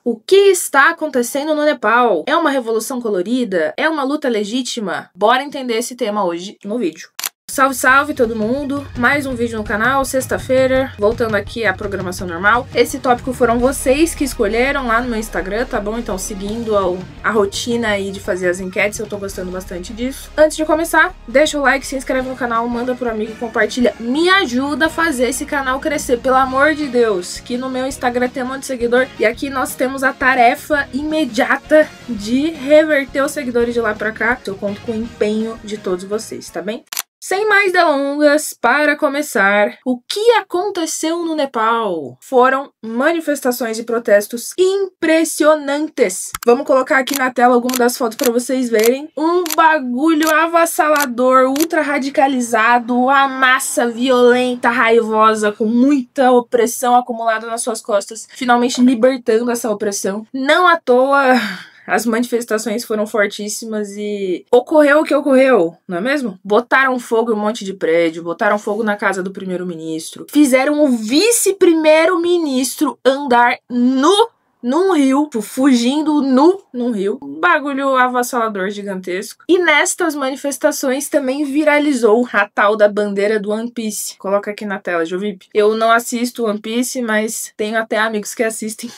O que está acontecendo no Nepal? É uma revolução colorida? É uma luta legítima? Bora entender esse tema hoje no vídeo. Salve, salve todo mundo! Mais um vídeo no canal, sexta-feira, voltando aqui à programação normal. Esse tópico foram vocês que escolheram lá no meu Instagram, tá bom? Então, seguindo a rotina aí de fazer as enquetes, eu tô gostando bastante disso. Antes de começar, deixa o like, se inscreve no canal, manda pro amigo, compartilha. Me ajuda a fazer esse canal crescer, pelo amor de Deus, que no meu Instagram tem um monte de seguidor. E aqui nós temos a tarefa imediata de reverter os seguidores de lá pra cá. Eu conto com o empenho de todos vocês, tá bem? Sem mais delongas, para começar, o que aconteceu no Nepal? Foram manifestações e protestos impressionantes. Vamos colocar aqui na tela algumas das fotos para vocês verem. Um bagulho avassalador, ultra radicalizado, a massa violenta, raivosa, com muita opressão acumulada nas suas costas, finalmente libertando essa opressão. Não à toa... As manifestações foram fortíssimas e ocorreu o que ocorreu, não é mesmo? Botaram fogo em um monte de prédio, botaram fogo na casa do primeiro-ministro, fizeram o vice-primeiro-ministro andar num rio, fugindo num rio. Um bagulho avassalador, gigantesco. E nestas manifestações também viralizou a tal da bandeira do One Piece. Coloca aqui na tela, Jovip. Eu não assisto One Piece, mas tenho até amigos que assistem.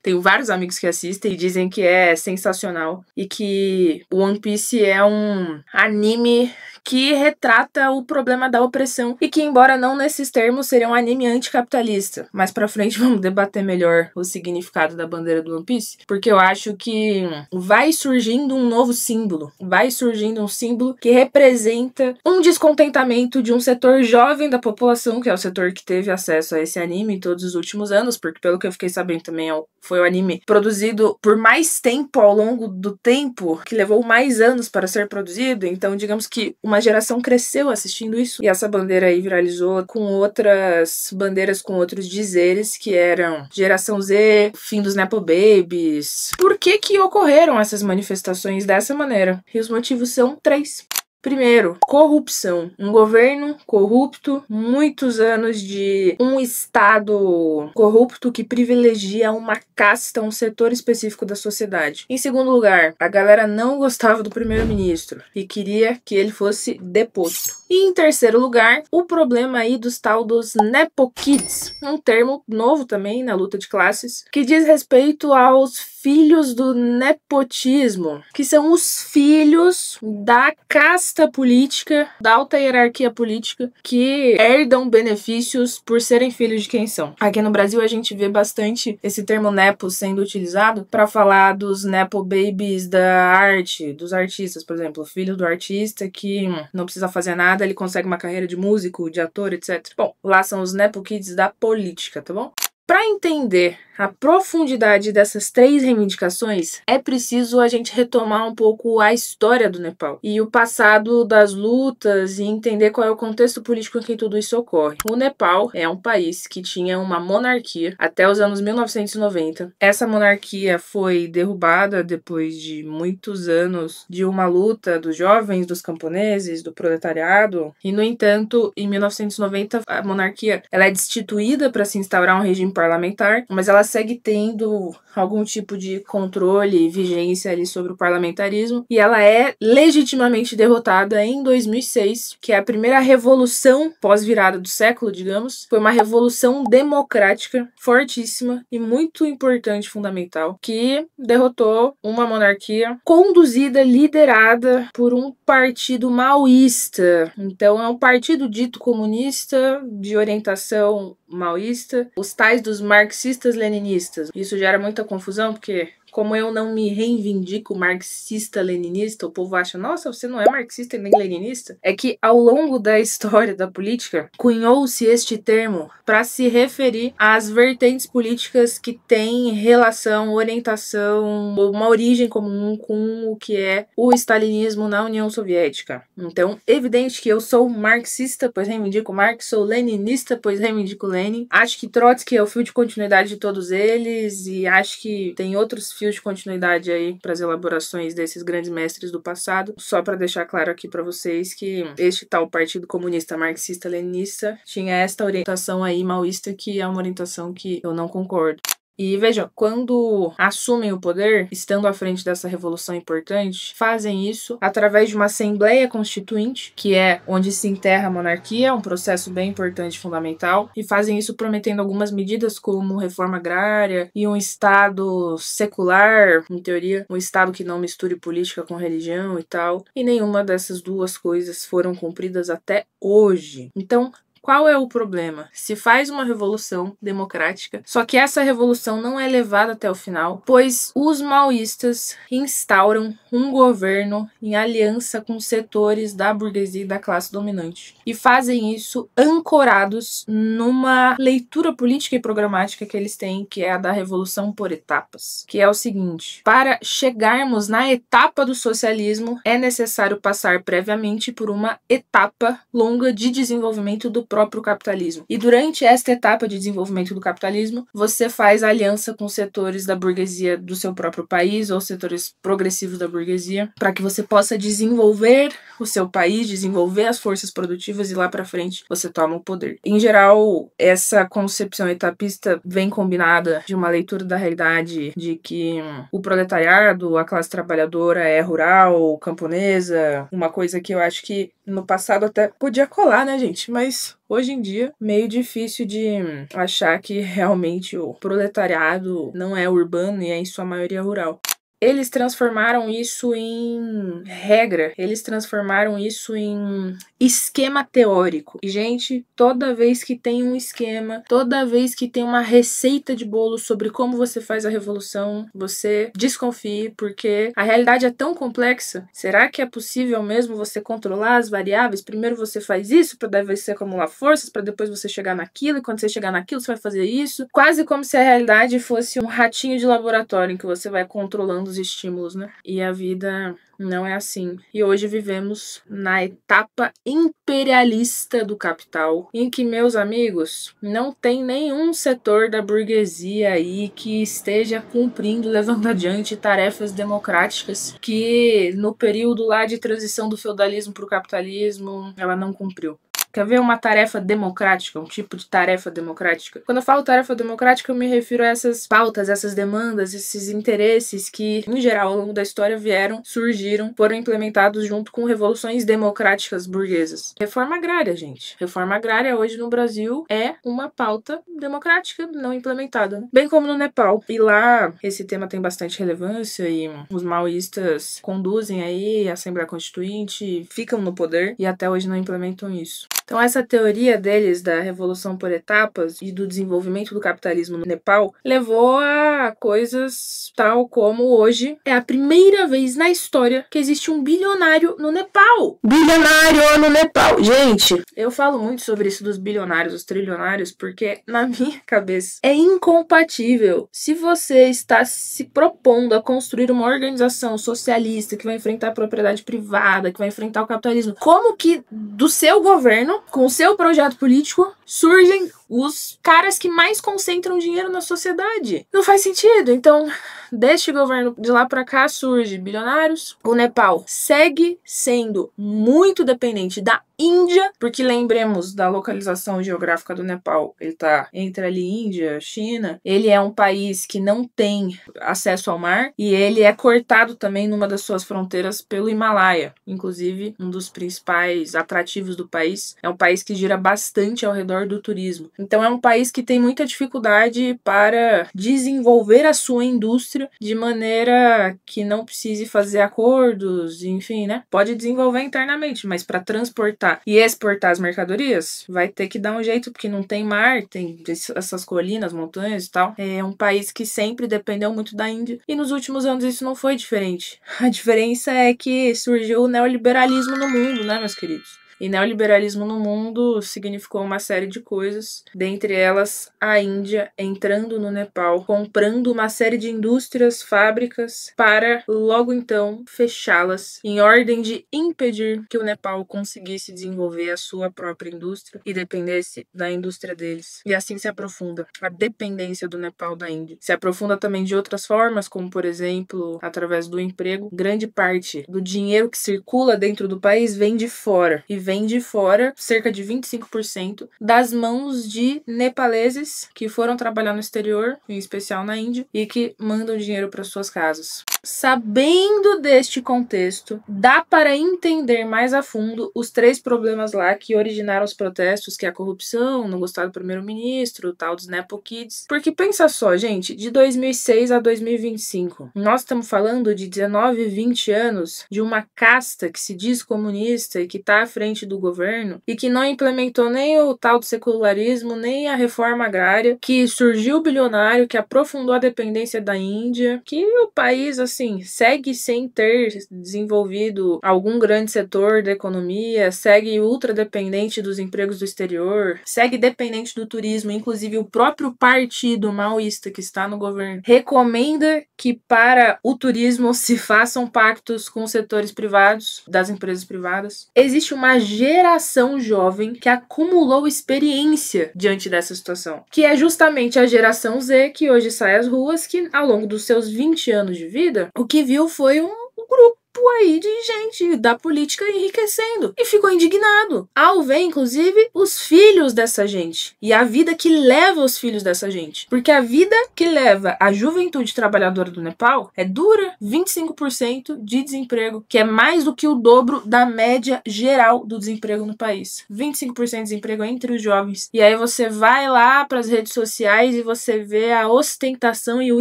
Tenho vários amigos que assistem e dizem que é sensacional e que o One Piece é um anime que retrata o problema da opressão e que, embora não nesses termos, seria um anime anticapitalista. Mais pra frente vamos debater melhor o significado da bandeira do One Piece, porque eu acho que vai surgindo um novo símbolo, vai surgindo um símbolo que representa um descontentamento de um setor jovem da população, que é o setor que teve acesso a esse anime em todos os últimos anos, porque pelo que eu fiquei sabendo também foi o anime produzido por mais tempo ao longo do tempo, que levou mais anos para ser produzido, então digamos que uma geração cresceu assistindo isso, e essa bandeira aí viralizou com outras bandeiras com outros dizeres, que eram geração Z, fim dos Nepo Babies. Por que ocorreram essas manifestações dessa maneira? E os motivos são três. Primeiro, corrupção. Um governo corrupto, muitos anos de um Estado corrupto que privilegia uma casta, um setor específico da sociedade. Em segundo lugar, a galera não gostava do primeiro-ministro e queria que ele fosse deposto. E em terceiro lugar, o problema aí dos tal dos Nepo Kids, um termo novo também na luta de classes, que diz respeito aos filhos do nepotismo, que são os filhos da casta política, da alta hierarquia política, que herdam benefícios por serem filhos de quem são. Aqui no Brasil a gente vê bastante esse termo nepo sendo utilizado para falar dos nepo babies da arte, dos artistas, por exemplo, o filho do artista que não precisa fazer nada, ele consegue uma carreira de músico, de ator, etc. Bom, lá são os nepo kids da política, tá bom? Para entender a profundidade dessas três reivindicações, é preciso a gente retomar um pouco a história do Nepal e o passado das lutas e entender qual é o contexto político em que tudo isso ocorre. O Nepal é um país que tinha uma monarquia até os anos 1990. Essa monarquia foi derrubada depois de muitos anos de uma luta dos jovens, dos camponeses, do proletariado. E, no entanto, em 1990, a monarquia ela é destituída para se instaurar um regime parlamentar, mas ela segue tendo algum tipo de controle e vigência ali sobre o parlamentarismo, e ela é legitimamente derrotada em 2006, que é a primeira revolução pós-virada do século, digamos. Foi uma revolução democrática, fortíssima e muito importante, fundamental, que derrotou uma monarquia conduzida, liderada por um partido maoísta. Então é um partido dito comunista, de orientação maoísta, os tais dos marxistas-leninistas. Isso gera muita confusão, porque como eu não me reivindico marxista-leninista, o povo acha, nossa, você não é marxista nem leninista. É que ao longo da história da política, cunhou-se este termo para se referir às vertentes políticas que têm relação, orientação, uma origem comum com o que é o stalinismo na União Soviética. Então, evidente que eu sou marxista, pois reivindico Marx, sou leninista, pois reivindico Lenin. Acho que Trotsky é o fio de continuidade de todos eles e acho que tem outros fios de continuidade aí para as elaborações desses grandes mestres do passado. Só para deixar claro aqui para vocês que este tal Partido Comunista Marxista-Leninista tinha esta orientação aí maoísta, que é uma orientação que eu não concordo. E veja, quando assumem o poder, estando à frente dessa revolução importante, fazem isso através de uma Assembleia Constituinte, que é onde se enterra a monarquia, um processo bem importante e fundamental, e fazem isso prometendo algumas medidas como reforma agrária e um Estado secular, em teoria, um Estado que não misture política com religião e tal, e nenhuma dessas duas coisas foram cumpridas até hoje. Então, qual é o problema? Se faz uma revolução democrática, só que essa revolução não é levada até o final, pois os maoístas instauram um governo em aliança com setores da burguesia e da classe dominante. E fazem isso ancorados numa leitura política e programática que eles têm, que é a da revolução por etapas. Que é o seguinte: para chegarmos na etapa do socialismo, é necessário passar previamente por uma etapa longa de desenvolvimento do próprio capitalismo. E durante esta etapa de desenvolvimento do capitalismo, você faz aliança com setores da burguesia do seu próprio país ou setores progressivos da burguesia, para que você possa desenvolver o seu país, desenvolver as forças produtivas e lá para frente você toma o poder. Em geral, essa concepção etapista vem combinada de uma leitura da realidade de que o proletariado, a classe trabalhadora é rural, camponesa, uma coisa que eu acho que no passado até podia colar, né, gente? Mas hoje em dia, meio difícil de achar que realmente o proletariado não é urbano e é em sua maioria rural. Eles transformaram isso em regra, eles transformaram isso em esquema teórico. E, gente, toda vez que tem um esquema, toda vez que tem uma receita de bolo sobre como você faz a revolução, você desconfie, porque a realidade é tão complexa. Será que é possível mesmo você controlar as variáveis? Primeiro você faz isso para daí você acumular forças, para depois você chegar naquilo, e quando você chegar naquilo você vai fazer isso. Quase como se a realidade fosse um ratinho de laboratório em que você vai controlando os estímulos, né? E a vida não é assim. E hoje vivemos na etapa imperialista do capital, em que, meus amigos, não tem nenhum setor da burguesia aí que esteja cumprindo, levando adiante tarefas democráticas que no período lá de transição do feudalismo para o capitalismo ela não cumpriu. Quer ver uma tarefa democrática, um tipo de tarefa democrática? Quando eu falo tarefa democrática, eu me refiro a essas pautas, essas demandas, esses interesses que, em geral, ao longo da história surgiram, foram implementados junto com revoluções democráticas burguesas. Reforma agrária, gente. Reforma agrária hoje no Brasil é uma pauta democrática não implementada, né? Bem como no Nepal. E lá, esse tema tem bastante relevância e os maoístas conduzem aí a Assembleia Constituinte, ficam no poder e até hoje não implementam isso. Então essa teoria deles da revolução por etapas e do desenvolvimento do capitalismo no Nepal levou a coisas tal como hoje é a primeira vez na história que existe um bilionário no Nepal. Bilionário no Nepal! Gente, eu falo muito sobre isso dos bilionários, dos trilionários, porque na minha cabeça é incompatível. Se você está se propondo a construir uma organização socialista que vai enfrentar a propriedade privada, que vai enfrentar o capitalismo, como que do seu governo, com o seu projeto político, surgem os caras que mais concentram dinheiro na sociedade? Não faz sentido. Então, deste governo de lá pra cá surge bilionários. O Nepal segue sendo muito dependente da Índia, porque lembremos da localização geográfica do Nepal. Ele tá entre ali Índia, China. Ele é um país que não tem acesso ao mar e ele é cortado também numa das suas fronteiras pelo Himalaia. Inclusive, um dos principais atrativos do país é um país que gira bastante ao redor do turismo. Então é um país que tem muita dificuldade para desenvolver a sua indústria de maneira que não precise fazer acordos, enfim, né? Pode desenvolver internamente, mas para transportar e exportar as mercadorias, vai ter que dar um jeito, porque não tem mar, tem essas colinas, montanhas e tal. É um país que sempre dependeu muito da Índia, e nos últimos anos isso não foi diferente. A diferença é que surgiu o neoliberalismo no mundo, né, meus queridos? E neoliberalismo no mundo significou uma série de coisas, dentre elas a Índia entrando no Nepal, comprando uma série de indústrias, fábricas, para logo então fechá-las, em ordem de impedir que o Nepal conseguisse desenvolver a sua própria indústria e dependesse da indústria deles. E assim se aprofunda a dependência do Nepal da Índia. Se aprofunda também de outras formas, como por exemplo, através do emprego. Grande parte do dinheiro que circula dentro do país vem de fora e vem de fora, cerca de 25%, das mãos de nepaleses que foram trabalhar no exterior, em especial na Índia, e que mandam dinheiro para suas casas. Sabendo deste contexto, dá para entender mais a fundo os 3 problemas lá que originaram os protestos, que é a corrupção, não gostar do primeiro-ministro, o tal dos Nepo Kids. Porque pensa só, gente, de 2006 a 2025, nós estamos falando de 19, 20 anos de uma casta que se diz comunista e que está à frente do governo e que não implementou nem o tal do secularismo, nem a reforma agrária, que surgiu bilionário, que aprofundou a dependência da Índia, que o país, assim, segue sem ter desenvolvido algum grande setor da economia, segue ultra dependente dos empregos do exterior, segue dependente do turismo. Inclusive o próprio partido maoísta que está no governo recomenda que para o turismo se façam pactos com os setores privados, das empresas privadas. Existe uma geração jovem que acumulou experiência diante dessa situação, que é justamente a geração Z, que hoje sai às ruas, que ao longo dos seus 20 anos de vida, o que viu foi um grupo aí de gente da política enriquecendo e ficou indignado ao ver, inclusive, os filhos dessa gente e a vida que leva os filhos dessa gente, porque a vida que leva a juventude trabalhadora do Nepal é dura, 25% de desemprego, que é mais do que o dobro da média geral do desemprego no país. 25% de desemprego entre os jovens. E aí você vai lá para as redes sociais e você vê a ostentação e o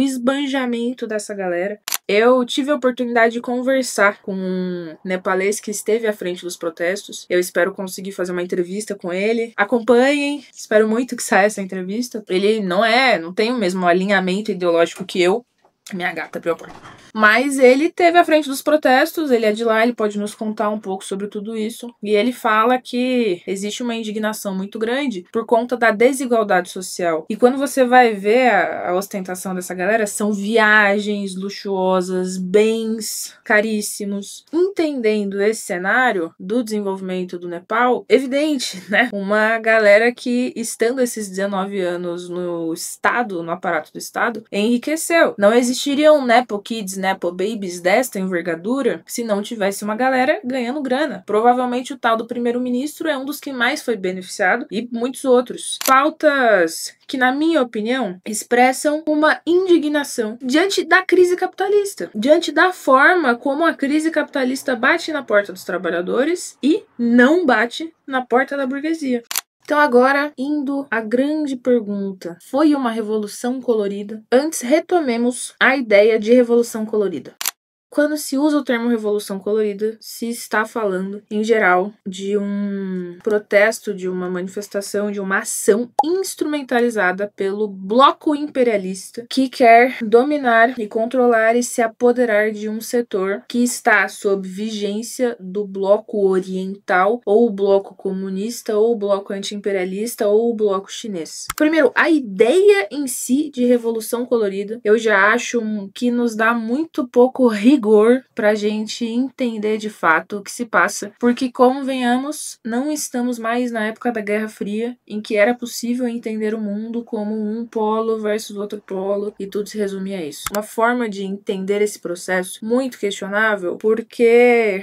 esbanjamento dessa galera. Eu tive a oportunidade de conversar com um nepalês que esteve à frente dos protestos. Eu espero conseguir fazer uma entrevista com ele. Acompanhem, espero muito que saia essa entrevista. Ele não tem o mesmo alinhamento ideológico que eu. Minha gata abriu a porta. Mas ele esteve à frente dos protestos, ele é de lá, ele pode nos contar um pouco sobre tudo isso. E ele fala que existe uma indignação muito grande por conta da desigualdade social. E quando você vai ver a ostentação dessa galera, são viagens luxuosas, bens caríssimos. Entendendo esse cenário do desenvolvimento do Nepal, evidente, né? Uma galera que, estando esses 19 anos no Estado, no aparato do Estado, enriqueceu. Não existiriam Nepo Kids, Nepo Babies desta envergadura se não tivesse uma galera ganhando grana. Provavelmente o tal do primeiro-ministro é um dos que mais foi beneficiado e muitos outros. Pautas que, na minha opinião, expressam uma indignação diante da crise capitalista, diante da forma como a crise capitalista bate na porta dos trabalhadores e não bate na porta da burguesia. Então agora, indo à grande pergunta, foi uma revolução colorida? Antes, retomemos a ideia de revolução colorida. Quando se usa o termo revolução colorida, se está falando, em geral, de um protesto, de uma manifestação, de uma ação instrumentalizada pelo bloco imperialista que quer dominar e controlar e se apoderar de um setor que está sob vigência do bloco oriental, ou o bloco comunista, ou o bloco anti-imperialista, ou o bloco chinês. Primeiro, a ideia em si de revolução colorida, eu já acho que nos dá muito pouco rigor pra gente entender de fato o que se passa, porque, convenhamos, não estamos mais na época da Guerra Fria, em que era possível entender o mundo como um polo versus outro polo, e tudo se resumia a isso. Uma forma de entender esse processo muito questionável, porque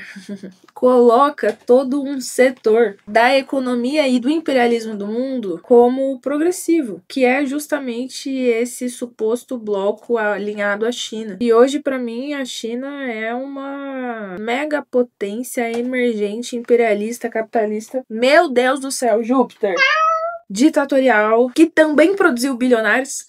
coloca todo um setor da economia e do imperialismo do mundo como progressivo, que é justamente esse suposto bloco alinhado à China. E hoje, para mim, a China é uma mega potência emergente, imperialista, capitalista. Meu Deus do céu, Júpiter! Ditatorial, que também produziu bilionários.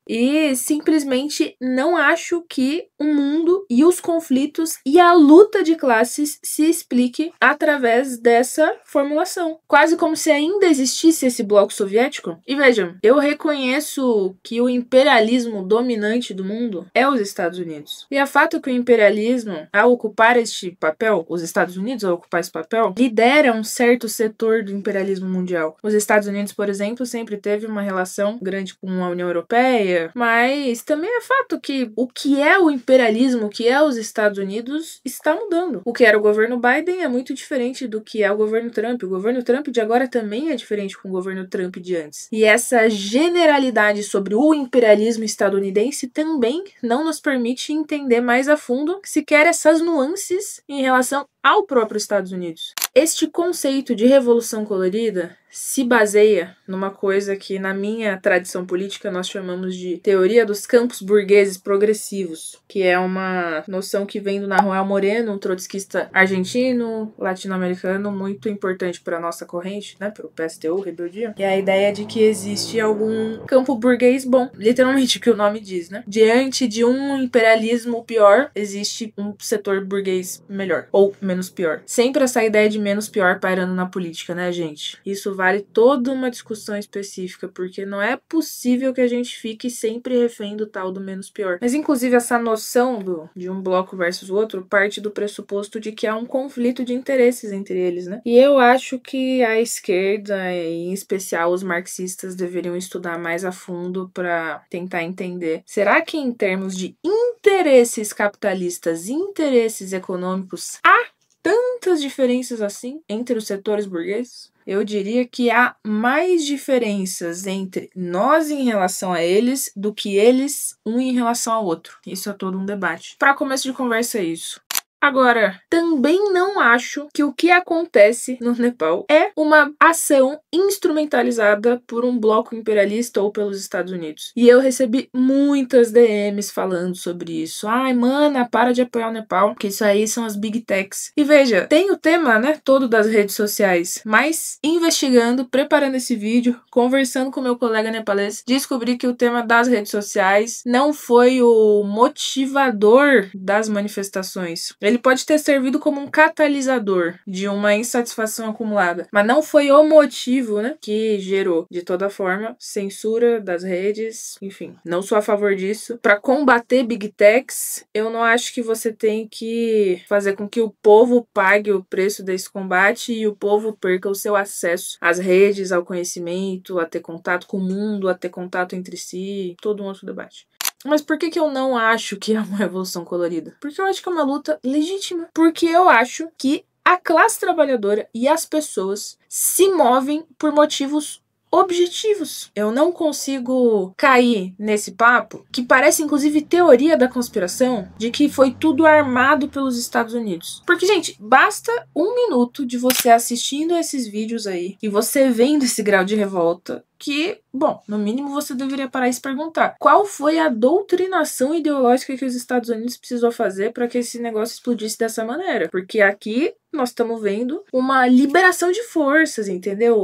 E simplesmente não acho que o mundo e os conflitos e a luta de classes se explique através dessa formulação. Quase como se ainda existisse esse bloco soviético. E vejam, eu reconheço que o imperialismo dominante do mundo é os Estados Unidos. E é fato que o imperialismo, ao ocupar este papel, os Estados Unidos ao ocupar esse papel, lidera um certo setor do imperialismo mundial. Os Estados Unidos, por exemplo, sempre teve uma relação grande com a União Europeia, mas também é fato que o que é o imperialismo, o que é os Estados Unidos, está mudando. O que era o governo Biden é muito diferente do que é o governo Trump. O governo Trump de agora também é diferente com o governo Trump de antes. E essa generalidade sobre o imperialismo estadunidense também não nos permite entender mais a fundo sequer essas nuances em relação ao próprio Estados Unidos. Este conceito de revolução colorida se baseia numa coisa que na minha tradição política nós chamamos de teoria dos campos burgueses progressivos, que é uma noção que vem do Nahuel Moreno, um trotskista argentino, latino-americano, muito importante para a nossa corrente, né, para o PSTU, Rebeldia, que é a ideia de que existe algum campo burguês bom, literalmente o que o nome diz, né? Diante de um imperialismo pior, existe um setor burguês melhor, ou menos pior. Sempre essa ideia de menos pior pairando na política, né, gente? Isso vale toda uma discussão específica, porque não é possível que a gente fique sempre refém do tal do menos pior. Mas, inclusive, essa noção de um bloco versus o outro parte do pressuposto de que há um conflito de interesses entre eles, né? E eu acho que a esquerda, e em especial os marxistas, deveriam estudar mais a fundo para tentar entender. Será que em termos de interesses capitalistas, interesses econômicos, há tantas diferenças assim entre os setores burgueses? Eu diria que há mais diferenças entre nós em relação a eles do que eles um em relação ao outro. Isso é todo um debate. Para começo de conversa é isso. Agora, também não acho que o que acontece no Nepal é uma ação instrumentalizada por um bloco imperialista ou pelos Estados Unidos. E eu recebi muitas DMs falando sobre isso. Ai, mana, para de apoiar o Nepal, porque isso aí são as Big Techs. E veja, tem o tema, né, todo das redes sociais, mas investigando, preparando esse vídeo, conversando com meu colega nepalês, descobri que o tema das redes sociais não foi o motivador das manifestações. Ele pode ter servido como um catalisador de uma insatisfação acumulada, mas não foi o motivo, né, que gerou. De toda forma, censura das redes, enfim, não sou a favor disso. Para combater Big Techs, eu não acho que você tem que fazer com que o povo pague o preço desse combate e o povo perca o seu acesso às redes, ao conhecimento, a ter contato com o mundo, a ter contato entre si, todo um outro debate. Mas por que eu não acho que é uma revolução colorida? Porque eu acho que é uma luta legítima. Porque eu acho que a classe trabalhadora e as pessoas se movem por motivos objetivos. Eu não consigo cair nesse papo, que parece inclusive teoria da conspiração, de que foi tudo armado pelos Estados Unidos. Porque, gente, basta um minuto de você assistindo esses vídeos aí e você vendo esse grau de revolta que, bom, no mínimo você deveria parar e se perguntar qual foi a doutrinação ideológica que os Estados Unidos precisou fazer para que esse negócio explodisse dessa maneira. Porque aqui nós estamos vendo uma liberação de forças, entendeu?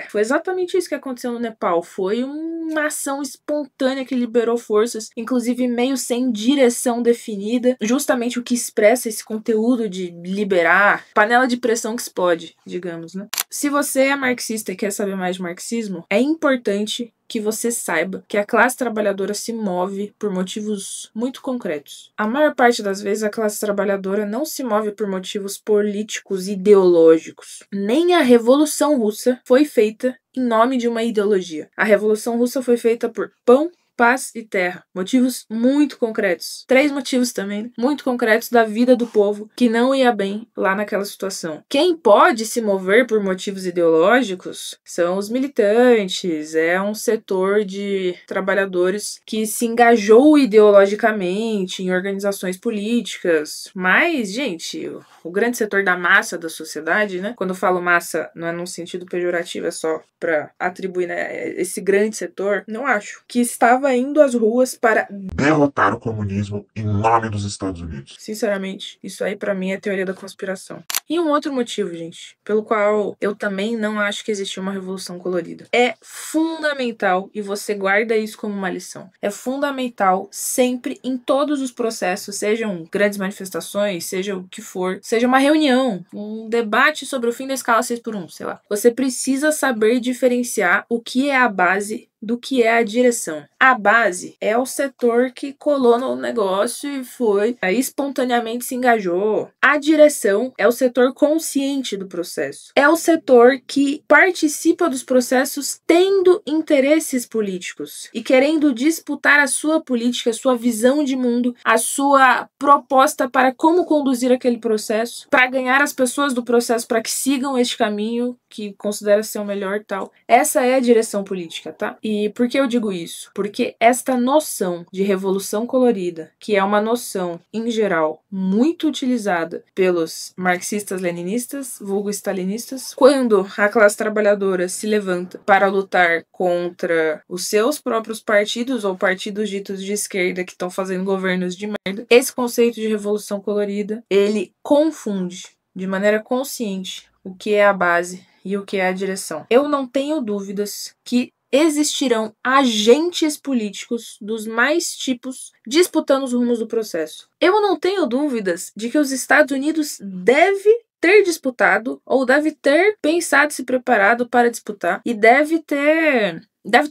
Foi exatamente isso que aconteceu no Nepal. Foi uma ação espontânea que liberou forças, inclusive meio sem direção definida, justamente o que expressa esse conteúdo de liberar, panela de pressão que explode, digamos, né? Se você é marxista e quer saber mais de marxismo, é importante que você saiba que a classe trabalhadora se move por motivos muito concretos. A maior parte das vezes a classe trabalhadora não se move por motivos políticos ideológicos. Nem a Revolução Russa foi feita em nome de uma ideologia. A Revolução Russa foi feita por pão, paz e terra. Motivos muito concretos. 3 motivos também, né? Muito concretos da vida do povo que não ia bem lá naquela situação. Quem pode se mover por motivos ideológicos são os militantes. É um setor de trabalhadores que se engajou ideologicamente em organizações políticas. Mas, gente, o grande setor da massa da sociedade, né? Quando eu falo massa, não é num sentido pejorativo, é só para atribuir, né, esse grande setor, não acho que estava indo às ruas para derrotar o comunismo em nome dos Estados Unidos. Sinceramente, isso aí pra mim é teoria da conspiração. E um outro motivo, gente, pelo qual eu também não acho que existiu uma revolução colorida. É fundamental, e você guarda isso como uma lição, é fundamental sempre em todos os processos, sejam grandes manifestações, seja o que for, seja uma reunião, um debate sobre o fim da escala 6x1, sei lá. Você precisa saber diferenciar o que é a base do que é a direção. A base é o setor que colou no negócio e foi, aí espontaneamente se engajou. A direção é o setor consciente do processo. É o setor que participa dos processos tendo interesses políticos e querendo disputar a sua política, a sua visão de mundo, a sua proposta para como conduzir aquele processo, para ganhar as pessoas do processo para que sigam este caminho que considera ser o melhor e tal. Essa é a direção política, tá? E por que eu digo isso? Porque esta noção de revolução colorida, que é uma noção, em geral, muito utilizada pelos marxistas marxistas-leninistas, vulgo stalinistas, quando a classe trabalhadora se levanta para lutar contra os seus próprios partidos ou partidos ditos de esquerda que estão fazendo governos de merda, esse conceito de revolução colorida, ele confunde de maneira consciente o que é a base e o que é a direção. Eu não tenho dúvidas que existirão agentes políticos dos mais tipos disputando os rumos do processo. Eu não tenho dúvidas de que os Estados Unidos deve ter disputado ou deve ter pensado e se preparado para disputar e deve ter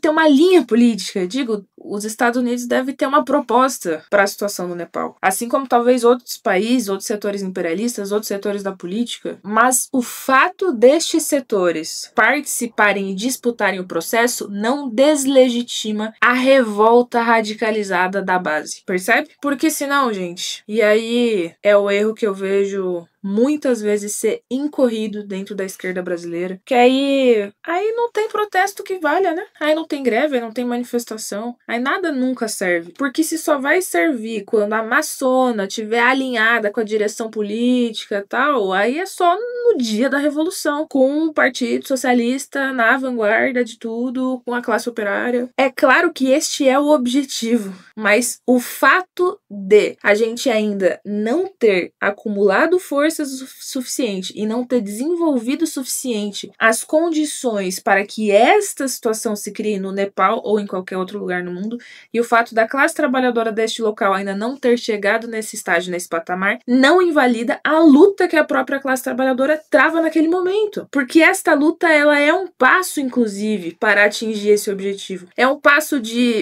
uma linha política. Digo, os Estados Unidos devem ter uma proposta para a situação do Nepal. Assim como talvez outros países, outros setores imperialistas, outros setores da política. Mas o fato destes setores participarem e disputarem o processo não deslegitima a revolta radicalizada da base. Percebe? Porque senão, gente, e aí é o erro que eu vejo muitas vezes ser incorrido dentro da esquerda brasileira, que aí não tem protesto que valha, né? Aí não tem greve, aí não tem manifestação, aí nada nunca serve. Porque se só vai servir quando a maçona estiver alinhada com a direção política e tal, aí é só no dia da revolução, com o Partido Socialista na vanguarda de tudo, com a classe operária. É claro que este é o objetivo, mas o fato de a gente ainda não ter acumulado força suficiente e não ter desenvolvido o suficiente as condições para que esta situação se crie no Nepal ou em qualquer outro lugar no mundo, e o fato da classe trabalhadora deste local ainda não ter chegado nesse estágio, nesse patamar, não invalida a luta que a própria classe trabalhadora trava naquele momento. Porque esta luta, ela é um passo, inclusive, para atingir esse objetivo. É um passo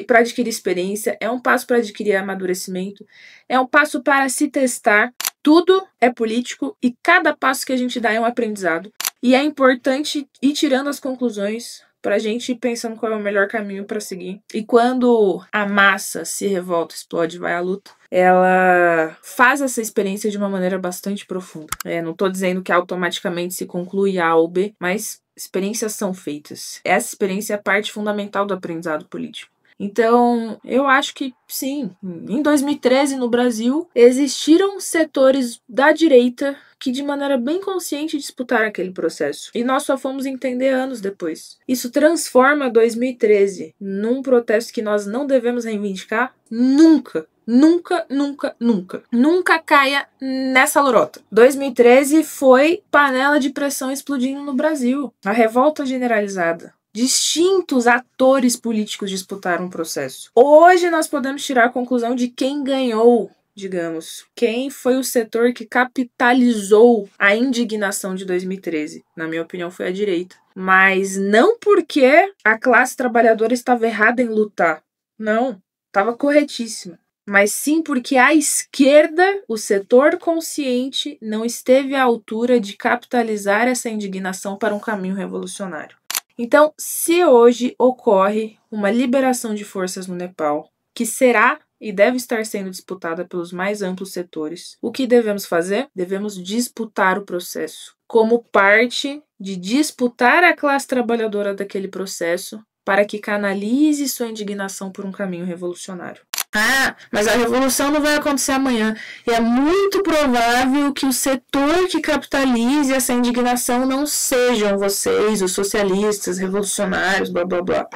para adquirir experiência, é um passo para adquirir amadurecimento, é um passo para se testar. Tudo é político e cada passo que a gente dá é um aprendizado. E é importante ir tirando as conclusões para a gente ir pensando qual é o melhor caminho para seguir. E quando a massa se revolta, explode, vai à luta, ela faz essa experiência de uma maneira bastante profunda. Não estou dizendo que automaticamente se conclui A ou B, mas experiências são feitas. Essa experiência é a parte fundamental do aprendizado político. Então, eu acho que sim, em 2013 no Brasil, existiram setores da direita que de maneira bem consciente disputaram aquele processo. E nós só fomos entender anos depois. Isso transforma 2013 num protesto que nós não devemos reivindicar nunca. Nunca, nunca, nunca. Nunca caia nessa lorota. 2013 foi panela de pressão explodindo no Brasil. A revolta generalizada. Distintos atores políticos disputaram o processo. Hoje nós podemos tirar a conclusão de quem ganhou, digamos. Quem foi o setor que capitalizou a indignação de 2013. Na minha opinião, foi a direita. Mas não porque a classe trabalhadora estava errada em lutar. Não, estava corretíssima. Mas sim porque a esquerda, o setor consciente, não esteve à altura de capitalizar essa indignação para um caminho revolucionário. Então, se hoje ocorre uma liberação de forças no Nepal, que será e deve estar sendo disputada pelos mais amplos setores, o que devemos fazer? Devemos disputar o processo, como parte de disputar a classe trabalhadora daquele processo para que canalize sua indignação por um caminho revolucionário. Ah, mas a revolução não vai acontecer amanhã. E é muito provável que o setor que capitalize essa indignação não sejam vocês, os socialistas, revolucionários, blá blá blá.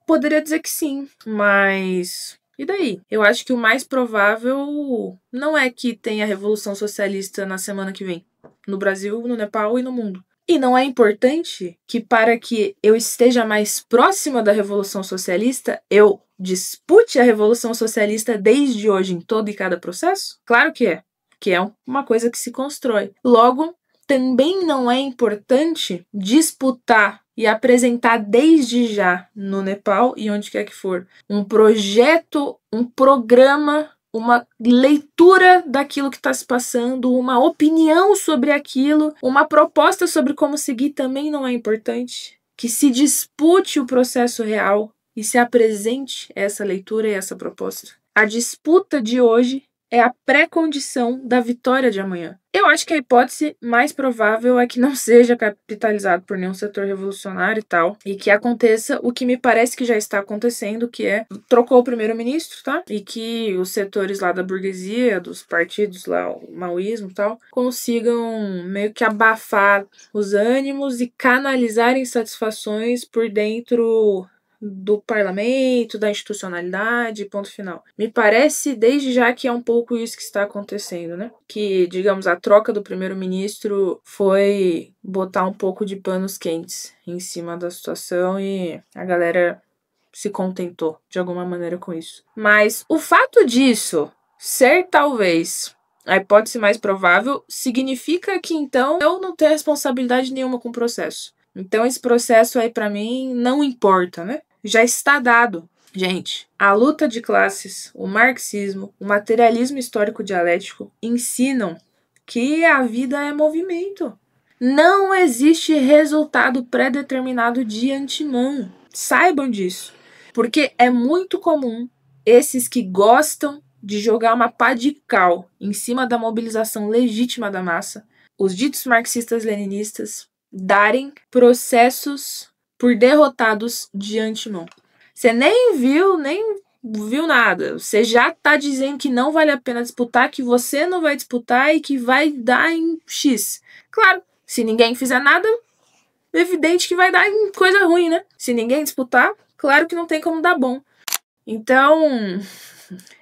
Poderia dizer que sim, mas e daí? Eu acho que o mais provável não é que tenha revolução socialista na semana que vem, no Brasil, no Nepal e no mundo. E não é importante que para que eu esteja mais próxima da revolução socialista, eu dispute a revolução socialista desde hoje em todo e cada processo? Claro que é uma coisa que se constrói. Logo, também não é importante disputar e apresentar desde já no Nepal e onde quer que for um projeto, um programa, uma leitura daquilo que está se passando, uma opinião sobre aquilo, uma proposta sobre como seguir também não é importante. Que se dispute o processo real e se apresente essa leitura e essa proposta. A disputa de hoje é a pré-condição da vitória de amanhã. Eu eu acho que a hipótese mais provável é que não seja capitalizado por nenhum setor revolucionário e tal, e que aconteça o que me parece que já está acontecendo, que é trocou o primeiro-ministro, tá? E que os setores lá da burguesia, dos partidos lá, o maoísmo e tal, consigam meio que abafar os ânimos e canalizar insatisfações por dentro do parlamento, da institucionalidade, ponto final. Me parece desde já que é um pouco isso que está acontecendo, né? Que, digamos, a troca do primeiro-ministro foi botar um pouco de panos quentes em cima da situação e a galera se contentou de alguma maneira com isso. Mas o fato disso ser talvez a hipótese mais provável significa que então eu não tenho responsabilidade nenhuma com o processo. Então esse processo aí pra mim não importa, né? Já está dado. Gente, a luta de classes, o marxismo, o materialismo histórico dialético ensinam que a vida é movimento. Não existe resultado pré-determinado de antemão. Saibam disso. Porque é muito comum esses que gostam de jogar uma pá de cal em cima da mobilização legítima da massa, os ditos marxistas-leninistas, darem processos por derrotados de antemão. Você nem viu nada. Você já tá dizendo que não vale a pena disputar, que você não vai disputar e que vai dar em X. Claro, se ninguém fizer nada, é evidente que vai dar em coisa ruim, né? Se ninguém disputar, claro que não tem como dar bom. Então,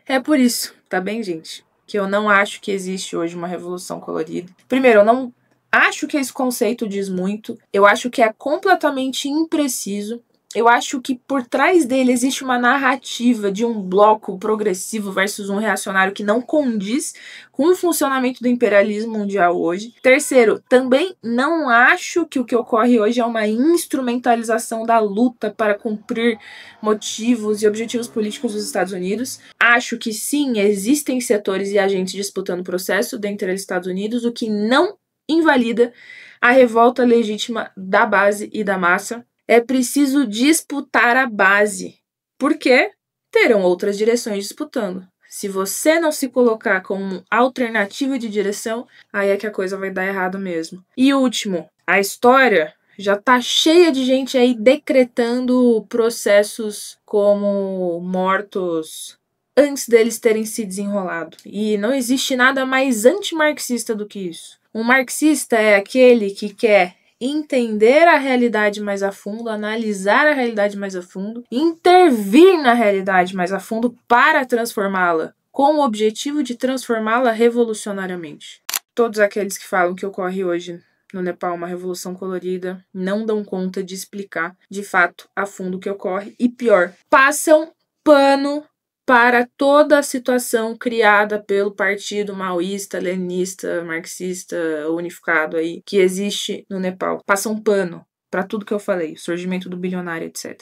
é por isso, tá bem, gente? Que eu não acho que existe hoje uma revolução colorida. Primeiro, eu não acho que esse conceito diz muito. Eu acho que é completamente impreciso. Eu acho que por trás dele existe uma narrativa de um bloco progressivo versus um reacionário que não condiz com o funcionamento do imperialismo mundial hoje. Terceiro, também não acho que o que ocorre hoje é uma instrumentalização da luta para cumprir motivos e objetivos políticos dos Estados Unidos. Acho que sim, existem setores e agentes disputando o processo dentro dos Estados Unidos, o que não invalida a revolta legítima da base e da massa. É preciso disputar a base, porque terão outras direções disputando. Se você não se colocar como alternativa de direção, aí é que a coisa vai dar errado mesmo. E último, a história já tá cheia de gente aí decretando processos como mortos antes deles terem se desenrolado. E não existe nada mais antimarxista do que isso. Um marxista é aquele que quer entender a realidade mais a fundo, analisar a realidade mais a fundo, intervir na realidade mais a fundo para transformá-la, com o objetivo de transformá-la revolucionariamente. Todos aqueles que falam que ocorre hoje no Nepal uma revolução colorida não dão conta de explicar, de fato, a fundo o que ocorre e, pior, passam pano para toda a situação criada pelo partido maoísta, leninista, marxista, unificado aí, que existe no Nepal. Passam pano para tudo que eu falei, o surgimento do bilionário, etc.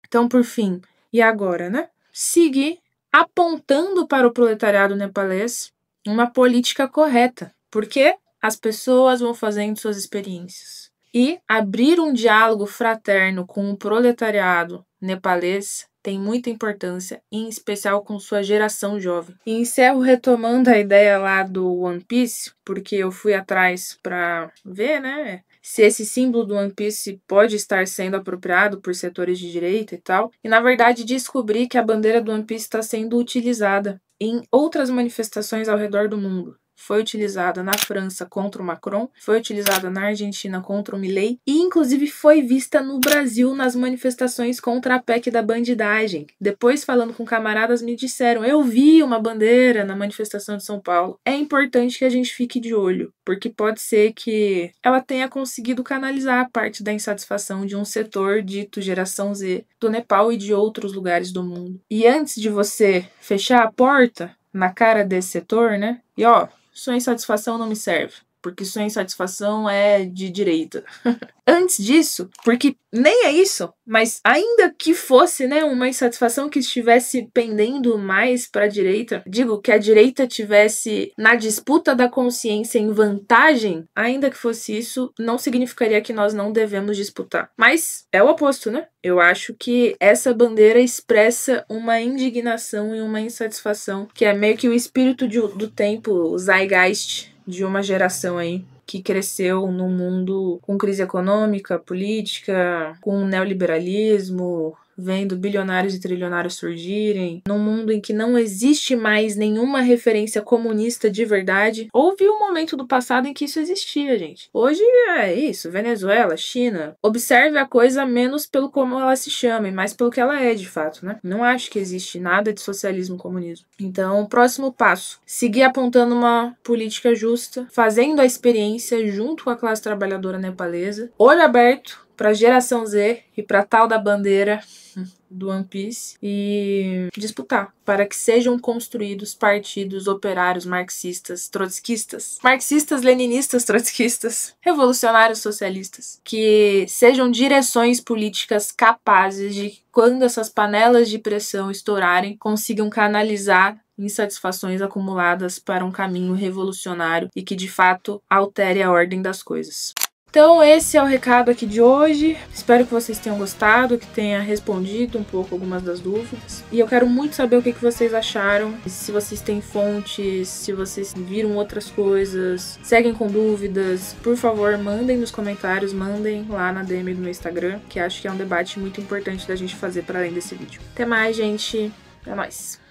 Então, por fim, e agora, né? Seguir apontando para o proletariado nepalês uma política correta, porque as pessoas vão fazendo suas experiências. E abrir um diálogo fraterno com o proletariado nepalês tem muita importância, em especial com sua geração jovem. E encerro retomando a ideia lá do One Piece, porque eu fui atrás para ver, né, se esse símbolo do One Piece pode estar sendo apropriado por setores de direita e tal. E, na verdade, descobri que a bandeira do One Piece está sendo utilizada em outras manifestações ao redor do mundo. Foi utilizada na França contra o Macron, foi utilizada na Argentina contra o Milei e, inclusive, foi vista no Brasil nas manifestações contra a PEC da bandidagem. Depois, falando com camaradas, me disseram, eu vi uma bandeira na manifestação de São Paulo. É importante que a gente fique de olho, porque pode ser que ela tenha conseguido canalizar a parte da insatisfação de um setor dito geração Z do Nepal e de outros lugares do mundo. E antes de você fechar a porta na cara desse setor, né? E ó, sua insatisfação não me serve, porque sua insatisfação é de direita. Antes disso, porque nem é isso, mas ainda que fosse, né, uma insatisfação que estivesse pendendo mais para a direita, digo que a direita tivesse na disputa da consciência em vantagem, ainda que fosse isso, não significaria que nós não devemos disputar. Mas é o oposto, né? Eu acho que essa bandeira expressa uma indignação e uma insatisfação, que é meio que o espírito do tempo, o zeitgeist, de uma geração aí que cresceu num mundo com crise econômica, política, com neoliberalismo, vendo bilionários e trilionários surgirem, num mundo em que não existe mais nenhuma referência comunista de verdade. Houve um momento do passado em que isso existia, gente. Hoje é isso, Venezuela, China. Observe a coisa menos pelo como ela se chama, e mais pelo que ela é de fato, né? Não acho que existe nada de socialismo e comunismo. Então, próximo passo, seguir apontando uma política justa, fazendo a experiência junto com a classe trabalhadora nepalesa, olho aberto para a geração Z e para tal da bandeira do One Piece e disputar para que sejam construídos partidos operários marxistas, trotskistas, marxistas, leninistas, trotskistas, revolucionários socialistas, que sejam direções políticas capazes de, quando essas panelas de pressão estourarem, consigam canalizar insatisfações acumuladas para um caminho revolucionário e que de fato altere a ordem das coisas. Então esse é o recado aqui de hoje, espero que vocês tenham gostado, que tenha respondido um pouco algumas das dúvidas. E eu quero muito saber o que vocês acharam, se vocês têm fontes, se vocês viram outras coisas, seguem com dúvidas, por favor mandem nos comentários, mandem lá na DM do meu Instagram, que acho que é um debate muito importante da gente fazer para além desse vídeo. Até mais, gente, até mais.